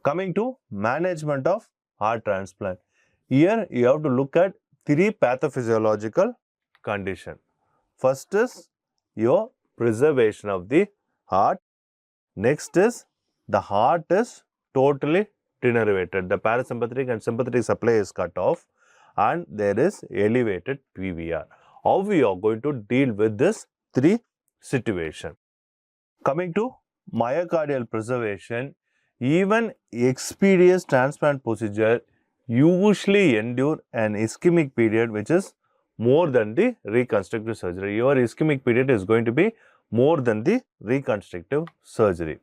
Coming to management of heart transplant. Here you have to look at 3 pathophysiological conditions. First is your preservation of the heart. Next is the heart is totally denervated. The parasympathetic and sympathetic supply is cut off and there is elevated PVR. How we are going to deal with this 3 situation? Coming to myocardial preservation, even expeditious transplant procedure usually endure an ischemic period which is more than the reconstructive surgery. Your ischemic period is going to be more than the reconstructive surgery.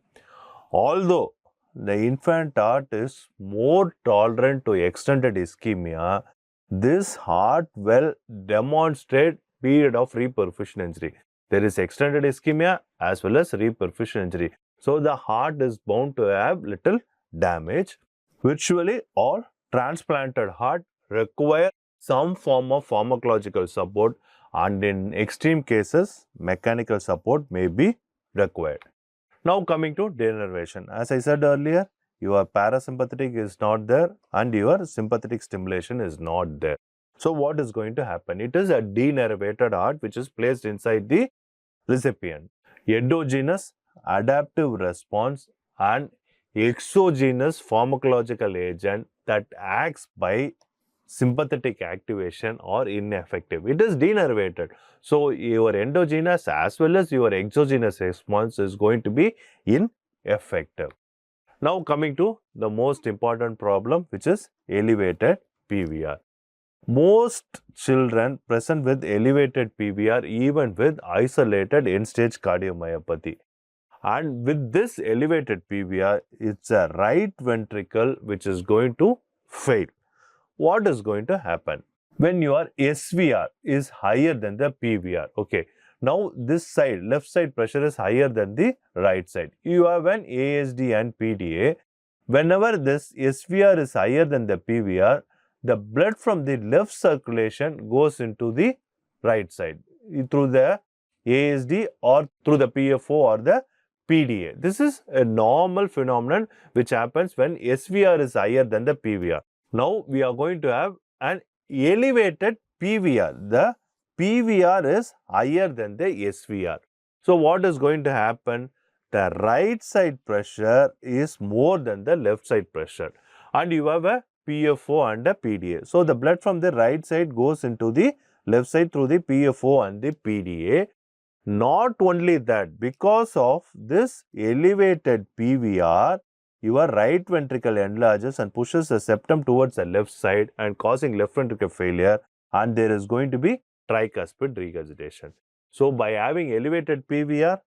Although the infant heart is more tolerant to extended ischemia, this heart will demonstrate period of reperfusion injury. There is extended ischemia as well as reperfusion injury. So the heart is bound to have little damage. Virtually all transplanted heart require some form of pharmacological support, and in extreme cases, mechanical support may be required. Now coming to denervation. As I said earlier, your parasympathetic is not there and your sympathetic stimulation is not there. So what is going to happen? It is a denervated heart which is placed inside the recipient. Endogenous adaptive response and exogenous pharmacological agent that acts by sympathetic activation are ineffective. It is denervated. So your endogenous as well as your exogenous response is going to be ineffective. Now coming to the most important problem, which is elevated PVR. Most children present with elevated PVR even with isolated end-stage cardiomyopathy. And with this elevated PVR, it's a right ventricle which is going to fail. What is going to happen? When your SVR is higher than the PVR, okay. Now this side, left side pressure is higher than the right side. You have an ASD and PDA. Whenever this SVR is higher than the PVR, the blood from the left circulation goes into the right side through the ASD or through the PFO or the PDA. This is a normal phenomenon which happens when SVR is higher than the PVR. Now we are going to have an elevated PVR. The PVR is higher than the SVR. So what is going to happen? The right side pressure is more than the left side pressure and you have a PFO and a PDA. So the blood from the right side goes into the left side through the PFO and the PDA. Not only that, because of this elevated PVR, your right ventricle enlarges and pushes the septum towards the left side and causing left ventricle failure, and there is going to be tricuspid regurgitation. So by having elevated PVR,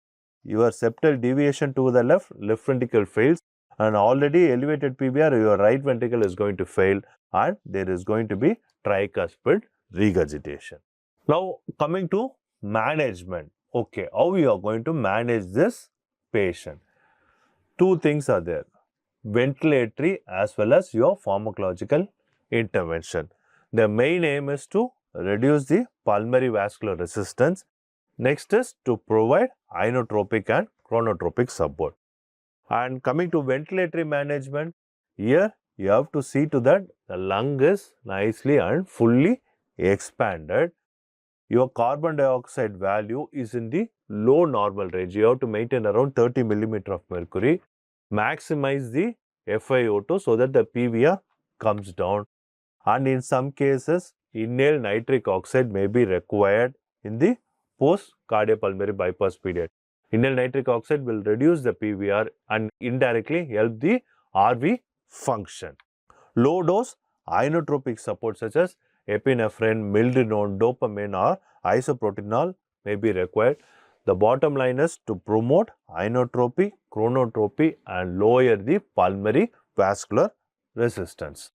your septal deviation to the left ventricle fails, and already elevated PVR, your right ventricle is going to fail and there is going to be tricuspid regurgitation. Now coming to management. Okay, how we are going to manage this patient? Two things are there: ventilatory as well as your pharmacological intervention. The main aim is to reduce the pulmonary vascular resistance. Next is to provide inotropic and chronotropic support. And coming to ventilatory management, here you have to see to that the lung is nicely and fully expanded. Your carbon dioxide value is in the low normal range. You have to maintain around 30 millimeter of mercury. Maximize the FiO2 so that the PVR comes down. And in some cases, inhaled nitric oxide may be required in the post-cardiopulmonary bypass period. Inhaled nitric oxide will reduce the PVR and indirectly help the RV function. Low dose inotropic support such as epinephrine, milrinone, dopamine or isoproterenol may be required. The bottom line is to promote inotropy, chronotropy and lower the pulmonary vascular resistance.